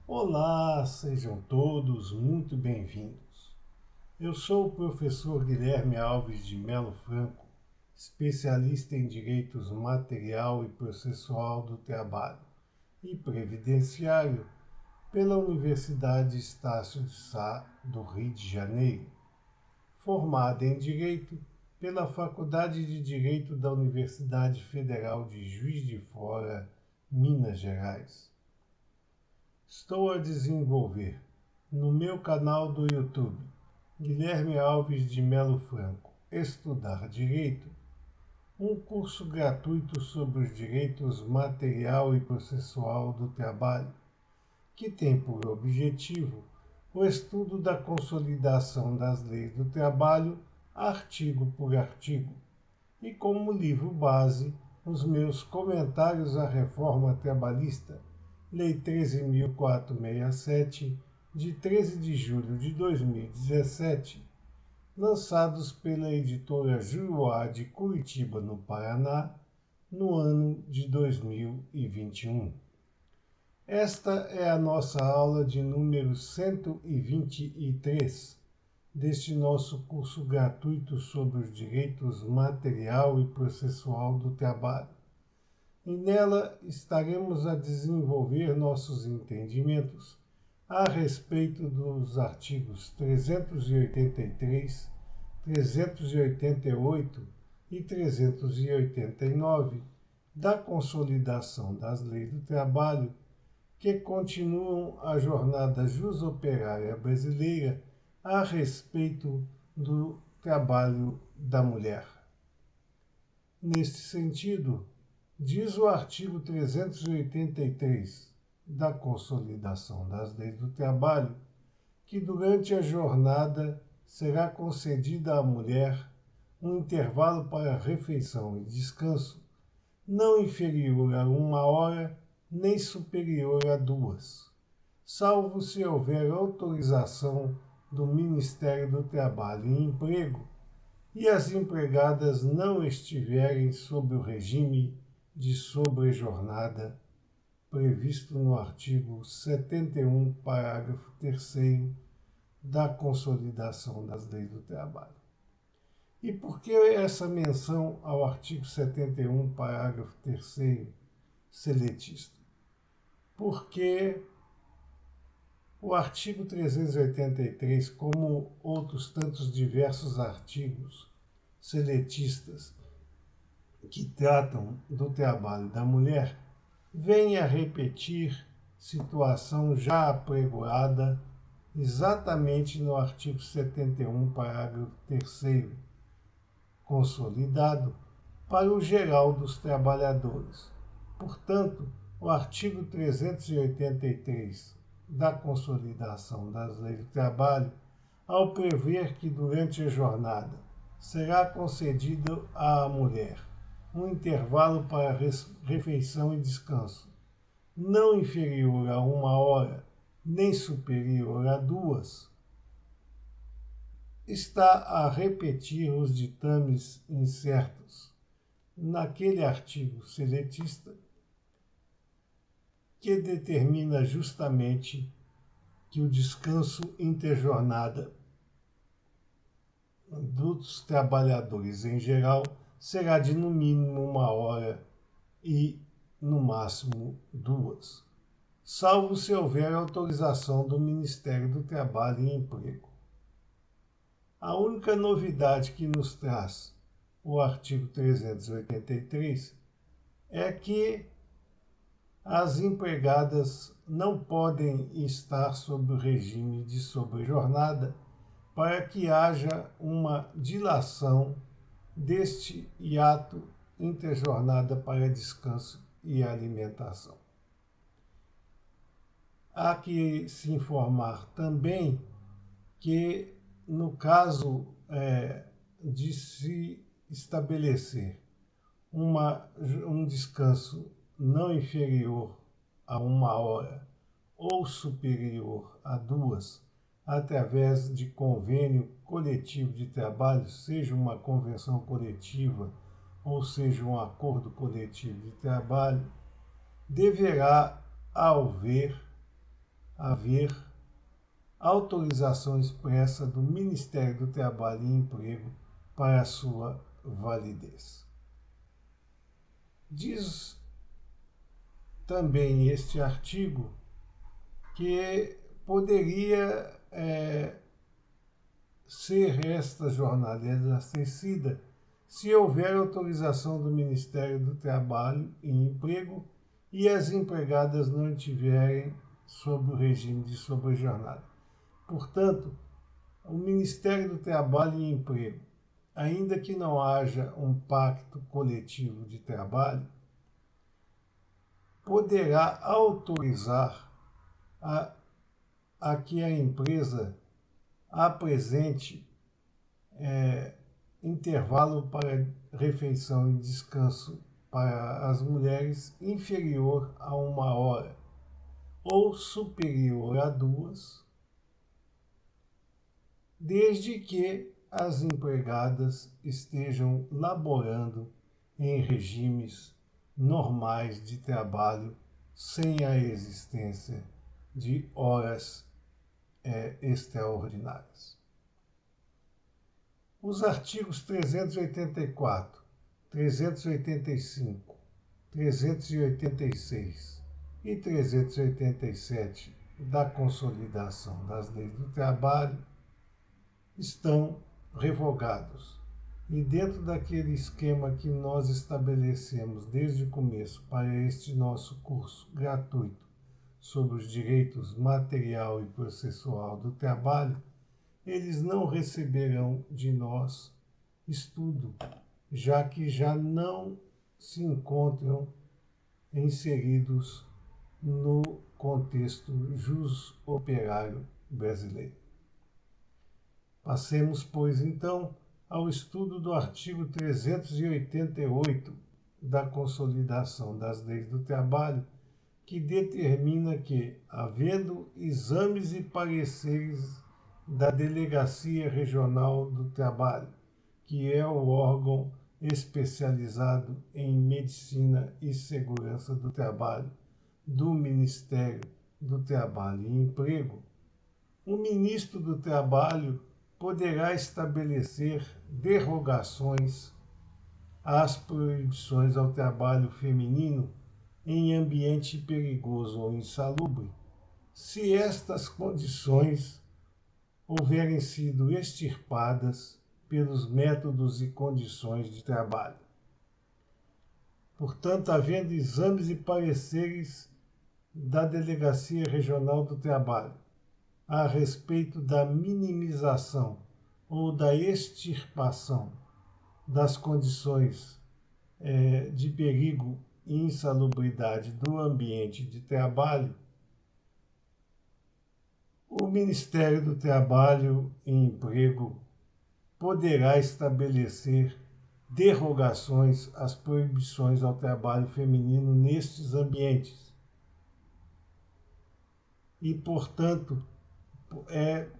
Olá, sejam todos muito bem-vindos. Eu sou o professor Guilherme Alves de Melo Franco, especialista em direitos material e processual do trabalho e previdenciário pela Universidade Estácio de Sá do Rio de Janeiro, formado em Direito pela Faculdade de Direito da Universidade Federal de Juiz de Fora, Minas Gerais. Estou a desenvolver no meu canal do YouTube, Guilherme Alves de Melo Franco, Estudar Direito, um curso gratuito sobre os direitos material e processual do trabalho, que tem por objetivo o estudo da consolidação das leis do trabalho, artigo por artigo, e como livro base, os meus comentários à reforma trabalhista, Lei 13.467, de 13 de julho de 2017, lançados pela editora Juruá de Curitiba, no Paraná, no ano de 2021. Esta é a nossa aula de número 123 deste nosso curso gratuito sobre os direitos material e processual do trabalho. E nela estaremos a desenvolver nossos entendimentos a respeito dos artigos 383, 388 e 389 da Consolidação das Leis do Trabalho, que continuam a jornada jusoperária brasileira a respeito do trabalho da mulher. Neste sentido, diz o artigo 383 da Consolidação das Leis do Trabalho que durante a jornada será concedida à mulher um intervalo para refeição e descanso não inferior a 1 hora nem superior a 2, salvo se houver autorização do Ministério do Trabalho e Emprego e as empregadas não estiverem sob o regime de sobrejornada previsto no artigo 71, parágrafo 3º da Consolidação das Leis do Trabalho. E por que essa menção ao artigo 71, parágrafo 3º, seletista? Porque o artigo 383, como outros tantos diversos artigos seletistas que tratam do trabalho da mulher, vem a repetir situação já apregoada exatamente no artigo 71, parágrafo 3º, consolidado para o geral dos trabalhadores. Portanto, o artigo 383 da Consolidação das Leis do Trabalho, ao prever que durante a jornada será concedido à mulher um intervalo para refeição e descanso, não inferior a 1 hora, nem superior a 2, está a repetir os ditames incertos naquele artigo seletista que determina justamente que o descanso interjornada dos trabalhadores em geral será de no mínimo 1 hora e no máximo 2, salvo se houver autorização do Ministério do Trabalho e Emprego. A única novidade que nos traz o artigo 383 é que as empregadas não podem estar sob o regime de sobrejornada para que haja uma dilação deste hiato interjornada para descanso e alimentação. Há que se informar também que, no caso de se estabelecer um descanso não inferior a 1 hora ou superior a 2, através de convênio coletivo de trabalho, seja uma convenção coletiva ou seja um acordo coletivo de trabalho, deverá haver haver autorização expressa do Ministério do Trabalho e Emprego para a sua validez. Diz também este artigo que poderia ser esta jornada exercida se houver autorização do Ministério do Trabalho e Emprego e as empregadas não estiverem sob o regime de sobrejornada. Portanto, o Ministério do Trabalho e Emprego, ainda que não haja um pacto coletivo de trabalho, poderá autorizar a que a empresa apresente intervalo para refeição e descanso para as mulheres inferior a 1 hora ou superior a 2, desde que as empregadas estejam laborando em regimes normais de trabalho sem a existência de horas extraordinárias. Os artigos 384, 385, 386 e 387 da Consolidação das Leis do Trabalho estão revogados. E dentro daquele esquema que nós estabelecemos desde o começo para este nosso curso gratuito sobre os direitos material e processual do trabalho, eles não receberão de nós estudo, já que já não se encontram inseridos no contexto jus-operário brasileiro. Passemos, pois, então, ao estudo do artigo 388 da Consolidação das Leis do Trabalho, que determina que, havendo exames e pareceres da Delegacia Regional do Trabalho, que é o órgão especializado em medicina e segurança do trabalho do Ministério do Trabalho e Emprego, o ministro do Trabalho poderá estabelecer derrogações às proibições ao trabalho feminino em ambiente perigoso ou insalubre, se estas condições houverem sido extirpadas pelos métodos e condições de trabalho. Portanto, havendo exames e pareceres da Delegacia Regional do Trabalho a respeito da minimização ou da extirpação das condições de perigo e insalubridade do ambiente de trabalho, o Ministério do Trabalho e Emprego poderá estabelecer derrogações às proibições ao trabalho feminino nestes ambientes. E, portanto,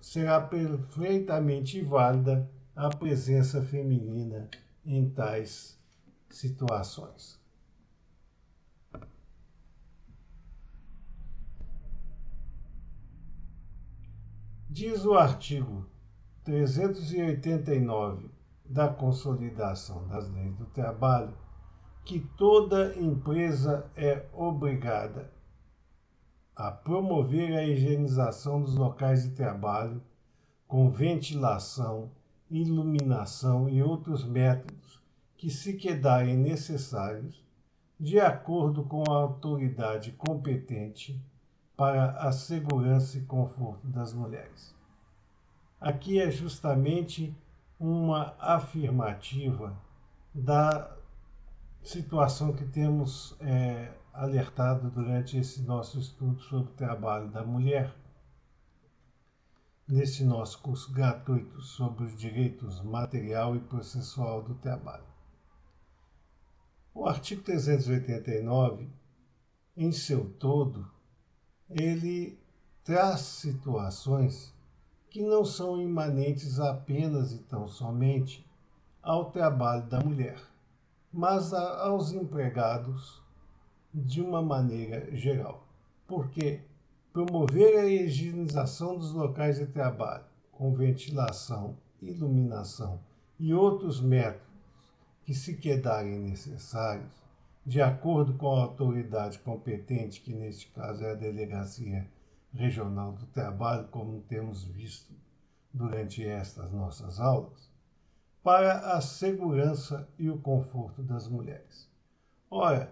será perfeitamente válida a presença feminina em tais situações. Diz o artigo 389 da Consolidação das Leis do Trabalho que toda empresa é obrigada a promover a higienização dos locais de trabalho com ventilação, iluminação e outros métodos que se quedarem necessários, de acordo com a autoridade competente para a segurança e conforto das mulheres. Aqui é justamente uma afirmativa da situação que temos alertado durante esse nosso estudo sobre o trabalho da mulher, nesse nosso curso gratuito sobre os direitos material e processual do trabalho. O artigo 389, em seu todo, ele traz situações que não são imanentes apenas e tão somente ao trabalho da mulher, mas aos empregados de uma maneira geral. Por quê? promover a higienização dos locais de trabalho, com ventilação, iluminação e outros métodos que se quedarem necessários, de acordo com a autoridade competente, que neste caso é a Delegacia Regional do Trabalho, como temos visto durante estas nossas aulas, para a segurança e o conforto das mulheres. Ora,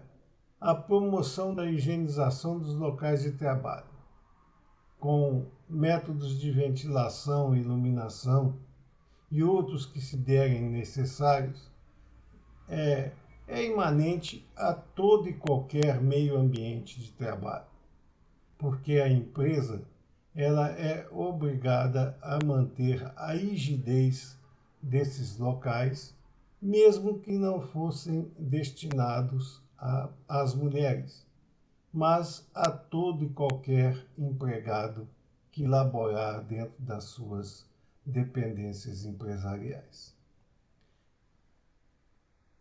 a promoção da higienização dos locais de trabalho, com métodos de ventilação, iluminação e outros que se derem necessários, é imanente a todo e qualquer meio ambiente de trabalho, porque a empresa ela é obrigada a manter a rigidez desses locais, mesmo que não fossem destinados às mulheres, mas a todo e qualquer empregado que laborar dentro das suas dependências empresariais.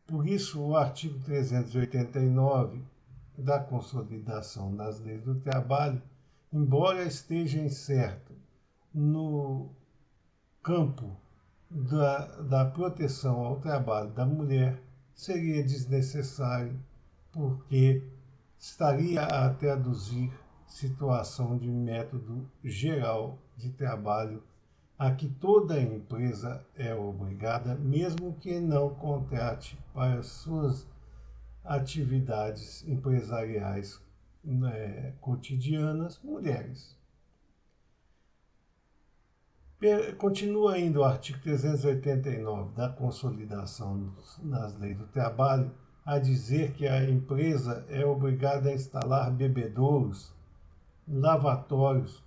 Por isso, o artigo 389 da Consolidação das Leis do Trabalho, embora esteja incerto no campo da proteção ao trabalho da mulher, seria desnecessário, porque estaria a traduzir situação de método geral de trabalho a que toda empresa é obrigada, mesmo que não contrate para suas atividades empresariais cotidianas mulheres. Continua ainda o artigo 389 da Consolidação das Leis do Trabalho a dizer que a empresa é obrigada a instalar bebedouros, lavatórios,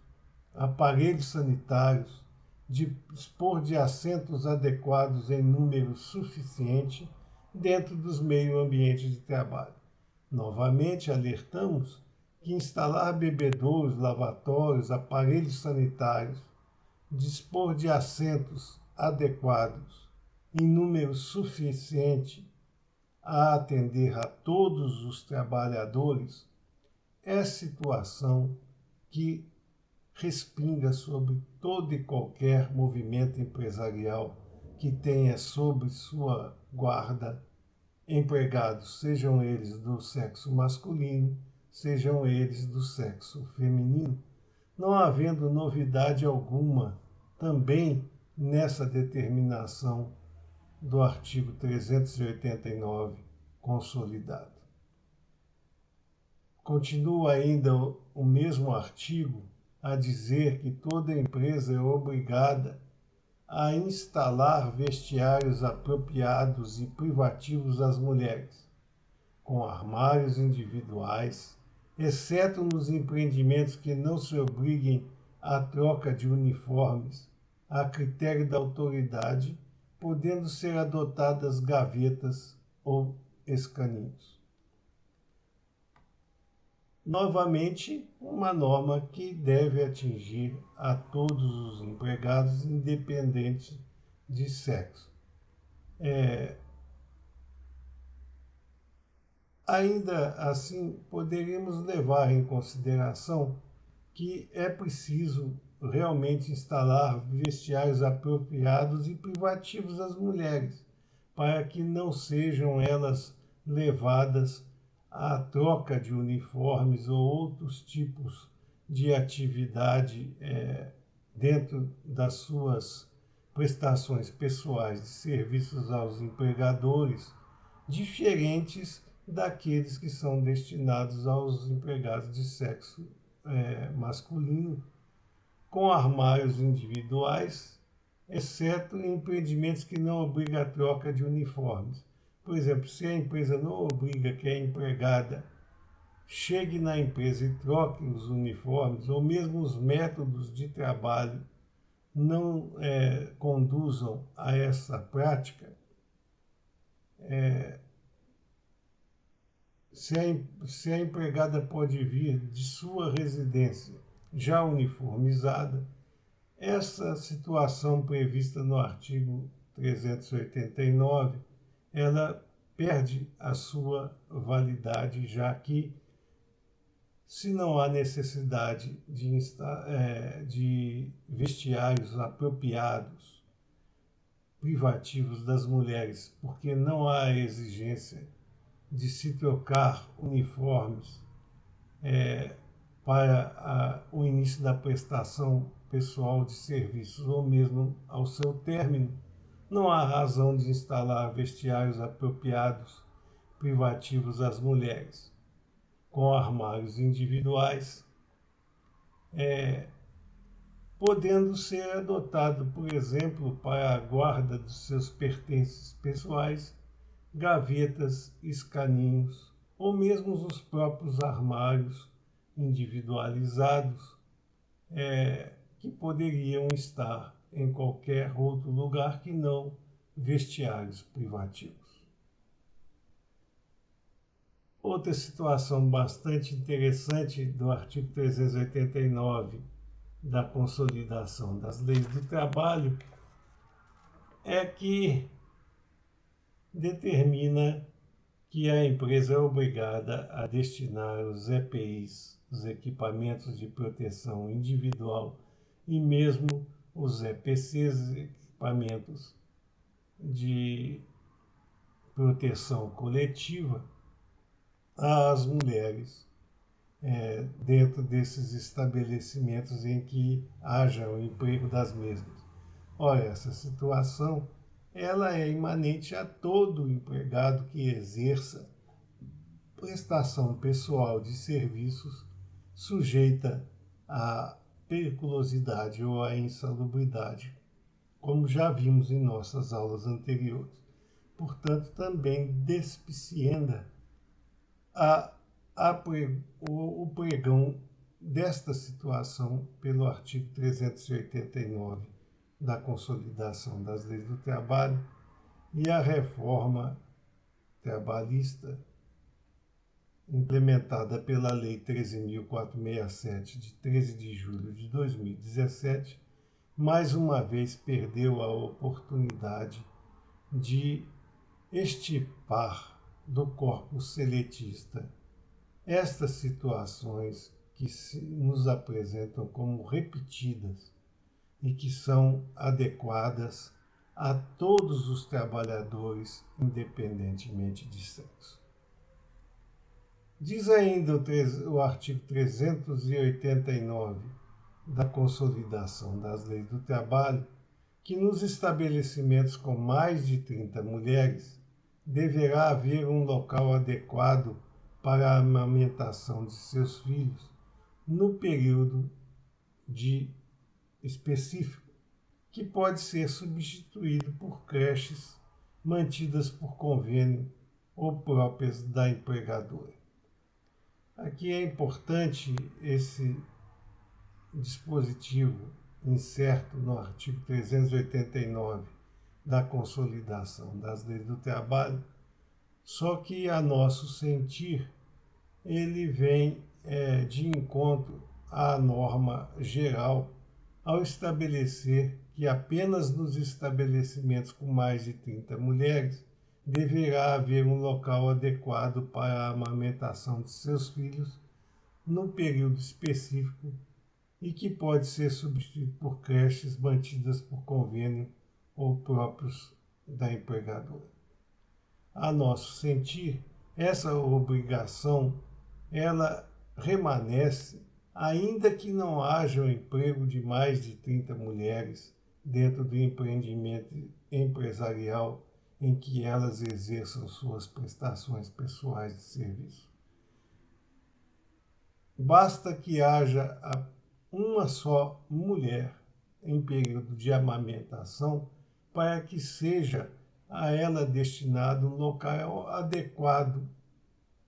aparelhos sanitários, dispor de assentos adequados em número suficiente dentro dos meios ambientes de trabalho. Novamente, alertamos que instalar bebedouros, lavatórios, aparelhos sanitários, dispor de assentos adequados em número suficiente a atender a todos os trabalhadores é situação que respinga sobre todo e qualquer movimento empresarial que tenha sob sua guarda empregados, sejam eles do sexo masculino, sejam eles do sexo feminino, não havendo novidade alguma também nessa determinação do artigo 389 consolidado. Continua ainda o mesmo artigo a dizer que toda empresa é obrigada a instalar vestiários apropriados e privativos às mulheres, com armários individuais, exceto nos empreendimentos que não se obriguem à troca de uniformes, a critério da autoridade, podendo ser adotadas gavetas ou escaninhos. Novamente, uma norma que deve atingir a todos os empregados, independente de sexo. Ainda assim, poderíamos levar em consideração que é preciso realmente instalar vestiários apropriados e privativos às mulheres, para que não sejam elas levadas à troca de uniformes ou outros tipos de atividade dentro das suas prestações pessoais de serviços aos empregadores, diferentes daqueles que são destinados aos empregados de sexo masculino, com armários individuais, exceto em empreendimentos que não obrigam a troca de uniformes. Por exemplo, se a empresa não obriga que a empregada chegue na empresa e troque os uniformes, ou mesmo os métodos de trabalho não conduzam a essa prática, se a empregada pode vir de sua residência já uniformizada, essa situação prevista no artigo 389, ela perde a sua validade, já que se não há necessidade de vestiários apropriados, privativos das mulheres, porque não há exigência de se trocar uniformes para o início da prestação pessoal de serviços ou mesmo ao seu término, não há razão de instalar vestiários apropriados privativos às mulheres, com armários individuais, podendo ser adotado, por exemplo, para a guarda dos seus pertences pessoais, gavetas, escaninhos, ou mesmo os próprios armários individualizados, que poderiam estar em qualquer outro lugar que não vestiários privativos. Outra situação bastante interessante do artigo 389 da Consolidação das Leis do Trabalho é que determina que a empresa é obrigada a destinar os EPIs, os equipamentos de proteção individual, e mesmo os EPCs, equipamentos de proteção coletiva, às mulheres dentro desses estabelecimentos em que haja o emprego das mesmas. Ora, essa situação ela é imanente a todo empregado que exerça prestação pessoal de serviços sujeita à periculosidade ou à insalubridade, como já vimos em nossas aulas anteriores. Portanto, também despicienda o pregão desta situação pelo artigo 389 da Consolidação das Leis do Trabalho e a reforma trabalhista implementada pela Lei 13.467, de 13 de julho de 2017, mais uma vez perdeu a oportunidade de extirpar do corpus seletista estas situações que nos apresentam como repetidas e que são adequadas a todos os trabalhadores, independentemente de sexo. Diz ainda o artigo 389 da Consolidação das Leis do Trabalho que nos estabelecimentos com mais de 30 mulheres deverá haver um local adequado para a amamentação de seus filhos no período específico, que pode ser substituído por creches mantidas por convênio ou próprias da empregadora. Aqui é importante esse dispositivo incerto no artigo 389 da Consolidação das Leis do Trabalho, só que, a nosso sentir, ele vem de encontro à norma geral ao estabelecer que apenas nos estabelecimentos com mais de 30 mulheres deverá haver um local adequado para a amamentação de seus filhos num período específico e que pode ser substituído por creches mantidas por convênio ou próprios da empregadora. A nosso sentir, essa obrigação ela permanece ainda que não haja o emprego de mais de 30 mulheres dentro do empreendimento empresarial em que elas exerçam suas prestações pessoais de serviço. Basta que haja uma só mulher em período de amamentação para que seja a ela destinado um local adequado,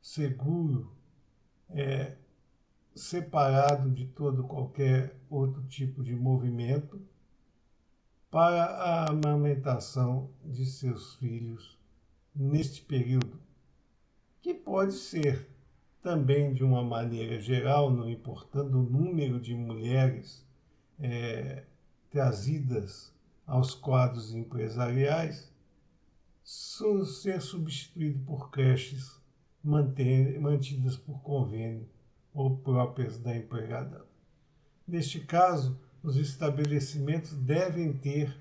seguro, separado de todo qualquer outro tipo de movimento para a amamentação de seus filhos neste período, que pode ser também de uma maneira geral, não importando o número de mulheres trazidas aos quadros empresariais, ser substituído por creches mantidas por convênio ou próprias da empregada. Neste caso, os estabelecimentos devem ter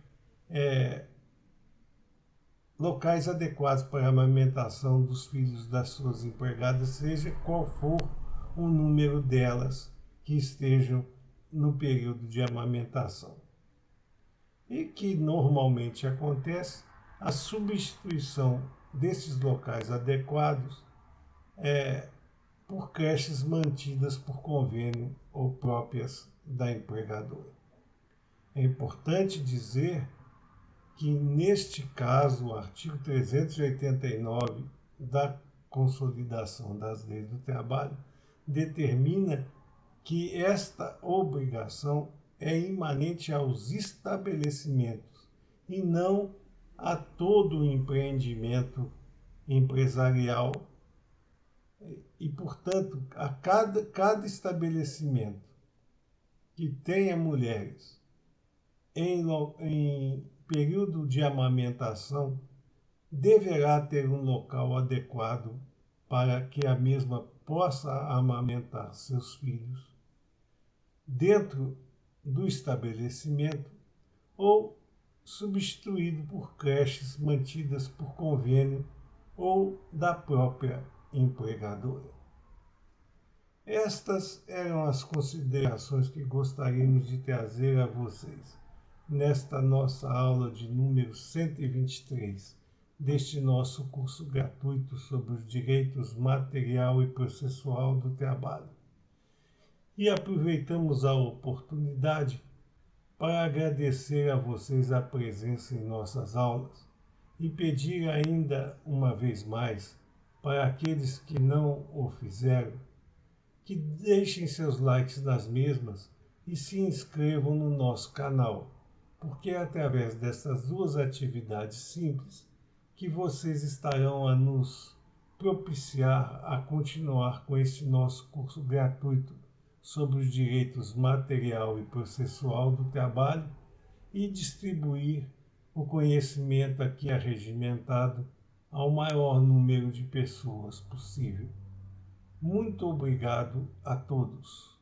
locais adequados para a amamentação dos filhos das suas empregadas, seja qual for o número delas que estejam no período de amamentação. E que normalmente acontece a substituição desses locais adequados por creches mantidas por convênio ou próprias da empregadora. É importante dizer que, neste caso, o artigo 389 da Consolidação das Leis do Trabalho determina que esta obrigação é imanente aos estabelecimentos e não a todo o empreendimento empresarial. E, portanto, a cada estabelecimento que tenha mulheres em período de amamentação deverá ter um local adequado para que a mesma possa amamentar seus filhos dentro do estabelecimento ou substituído por creches mantidas por convênio ou da própria empregadora. Estas eram as considerações que gostaríamos de trazer a vocês nesta nossa aula de número 123 deste nosso curso gratuito sobre os direitos material e processual do trabalho. E aproveitamos a oportunidade para agradecer a vocês a presença em nossas aulas e pedir ainda uma vez mais para aqueles que não o fizeram que deixem seus likes nas mesmas e se inscrevam no nosso canal, porque é através dessas duas atividades simples que vocês estarão a nos propiciar a continuar com este nosso curso gratuito sobre os direitos material e processual do trabalho e distribuir o conhecimento aqui arregimentado ao maior número de pessoas possível. Muito obrigado a todos.